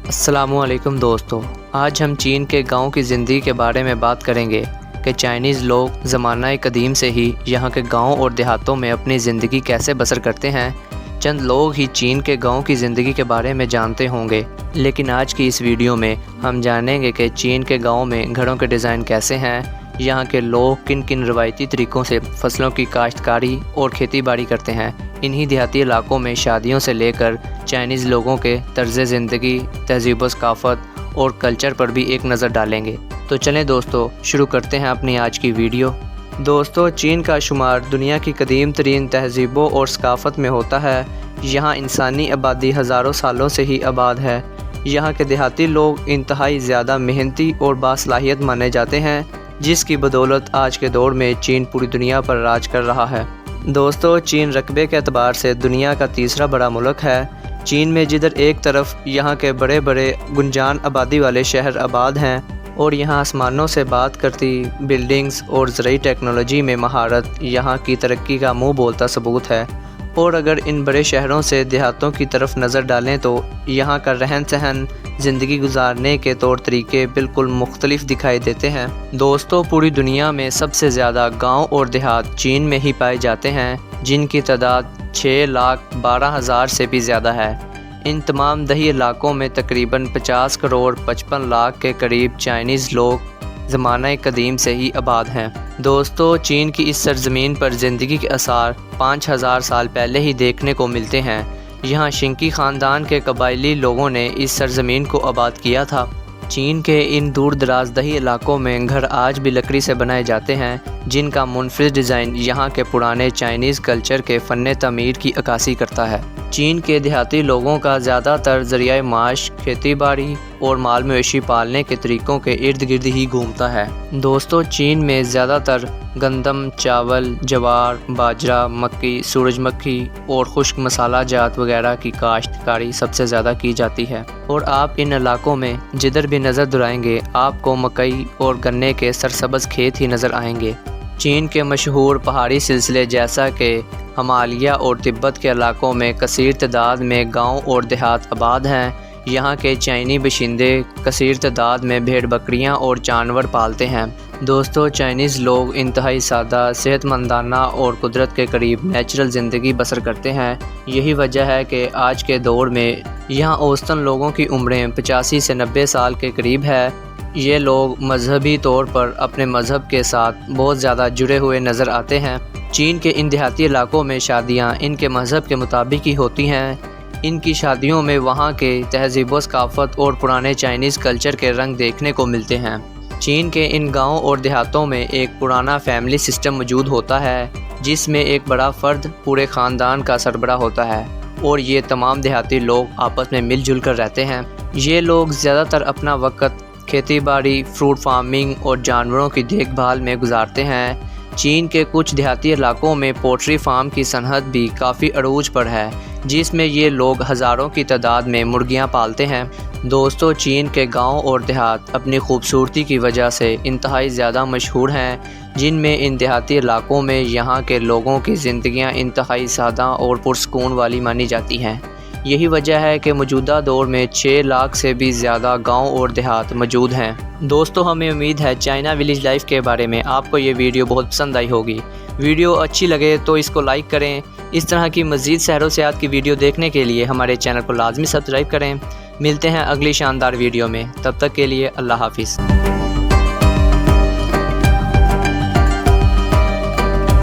السلام علیکم دوستو، آج ہم چین کے گاؤں کی زندگی کے بارے میں بات کریں گے کہ چائنیز لوگ زمانہ قدیم سے ہی یہاں کے گاؤں اور دیہاتوں میں اپنی زندگی کیسے بسر کرتے ہیں۔ چند لوگ ہی چین کے گاؤں کی زندگی کے بارے میں جانتے ہوں گے، لیکن آج کی اس ویڈیو میں ہم جانیں گے کہ چین کے گاؤں میں گھروں کے ڈیزائن کیسے ہیں، یہاں کے لوگ کن کن روایتی طریقوں سے فصلوں کی کاشتکاری اور کھیتی باڑی کرتے ہیں۔ انہی دیہاتی علاقوں میں شادیوں سے لے کر چائنیز لوگوں کے طرز زندگی، تہذیب و ثقافت اور کلچر پر بھی ایک نظر ڈالیں گے۔ تو چلیں دوستو، شروع کرتے ہیں اپنی آج کی ویڈیو۔ دوستو، چین کا شمار دنیا کی قدیم ترین تہذیبوں اور ثقافت میں ہوتا ہے۔ یہاں انسانی آبادی ہزاروں سالوں سے ہی آباد ہے۔ یہاں کے دیہاتی لوگ انتہائی زیادہ محنتی اور باصلاحیت مانے جاتے ہیں، جس کی بدولت آج کے دور میں چین پوری دنیا پر راج کر رہا ہے۔ دوستو، چین رقبے کے اعتبار سے دنیا کا تیسرا بڑا ملک ہے۔ چین میں جدھر ایک طرف یہاں کے بڑے بڑے گنجان آبادی والے شہر آباد ہیں اور یہاں آسمانوں سے بات کرتی بلڈنگز اور زرعی ٹیکنالوجی میں مہارت یہاں کی ترقی کا منہ بولتا ثبوت ہے، اور اگر ان بڑے شہروں سے دیہاتوں کی طرف نظر ڈالیں تو یہاں کا رہن سہن، زندگی گزارنے کے طور طریقے بالکل مختلف دکھائی دیتے ہیں۔ دوستو، پوری دنیا میں سب سے زیادہ گاؤں اور دیہات چین میں ہی پائے جاتے ہیں، جن کی تعداد 6,12,000 سے بھی زیادہ ہے۔ ان تمام دیہی علاقوں میں تقریباً 50 کروڑ 55 لاکھ کے قریب چائنیز لوگ زمانہ قدیم سے ہی آباد ہیں۔ دوستو، چین کی اس سرزمین پر زندگی کے آثار 5000 سال پہلے ہی دیکھنے کو ملتے ہیں۔ یہاں شنکی خاندان کے قبائلی لوگوں نے اس سرزمین کو آباد کیا تھا۔ چین کے ان دور دراز دیہی علاقوں میں گھر آج بھی لکڑی سے بنائے جاتے ہیں، جن کا منفرد ڈیزائن یہاں کے پرانے چائنیز کلچر کے فن تعمیر کی عکاسی کرتا ہے۔ چین کے دیہاتی لوگوں کا زیادہ تر ذریعہ معاش کھیتی باڑی اور مال مویشی پالنے کے طریقوں کے ارد گرد ہی گھومتا ہے۔ دوستو، چین میں زیادہ تر گندم، چاول، جوار، باجرہ، مکئی، سورج مکھی اور خشک مسالہ جات وغیرہ کی کاشتکاری سب سے زیادہ کی جاتی ہے، اور آپ ان علاقوں میں جدھر بھی نظر دورائیں گے آپ کو مکئی اور گنے کے سرسبز کھیت ہی نظر آئیں گے۔ چین کے مشہور پہاڑی سلسلے جیسا کہ ہمالیہ اور تبت کے علاقوں میں کثیر تعداد میں گاؤں اور دیہات آباد ہیں۔ یہاں کے چینی باشندے کثیر تعداد میں بھیڑ بکریاں اور جانور پالتے ہیں۔ دوستو، چائنیز لوگ انتہائی سادہ، صحت مندانہ اور قدرت کے قریب نیچرل زندگی بسر کرتے ہیں۔ یہی وجہ ہے کہ آج کے دور میں یہاں اوسطاً لوگوں کی عمریں 85 سے 90 سال کے قریب ہے۔ یہ لوگ مذہبی طور پر اپنے مذہب کے ساتھ بہت زیادہ جڑے ہوئے نظر آتے ہیں۔ چین کے ان دیہاتی علاقوں میں شادیاں ان کے مذہب کے مطابق ہی ہوتی ہیں۔ ان کی شادیوں میں وہاں کے تہذیب و ثقافت اور پرانے چائنیز کلچر کے رنگ دیکھنے کو ملتے ہیں۔ چین کے ان گاؤں اور دیہاتوں میں ایک پرانا فیملی سسٹم موجود ہوتا ہے، جس میں ایک بڑا فرد پورے خاندان کا سربراہ ہوتا ہے، اور یہ تمام دیہاتی لوگ آپس میں مل جل کر رہتے ہیں۔ یہ لوگ زیادہ تر اپنا وقت کھیتی باڑی، فروٹ فارمنگ اور جانوروں کی دیکھ بھال میں گزارتے ہیں۔ چین کے کچھ دیہاتی علاقوں میں پولٹری فارم کی صنعت بھی کافی عروج پر ہے، جس میں یہ لوگ ہزاروں کی تعداد میں مرغیاں پالتے ہیں۔ دوستو، چین کے گاؤں اور دیہات اپنی خوبصورتی کی وجہ سے انتہائی زیادہ مشہور ہیں، جن میں ان دیہاتی علاقوں میں یہاں کے لوگوں کی زندگیاں انتہائی سادہ اور پرسکون والی مانی جاتی ہیں۔ یہی وجہ ہے کہ موجودہ دور میں 6 لاکھ سے بھی زیادہ گاؤں اور دیہات موجود ہیں۔ دوستو، ہمیں امید ہے چائنا ولیج لائف کے بارے میں آپ کو یہ ویڈیو بہت پسند آئی ہوگی۔ ویڈیو اچھی لگے تو اس کو لائک کریں۔ اس طرح کی مزید سیر و سیاحت کی ویڈیو دیکھنے کے لیے ہمارے چینل کو لازمی سبسکرائب کریں۔ ملتے ہیں اگلی شاندار ویڈیو میں، تب تک کے لیے اللہ حافظ۔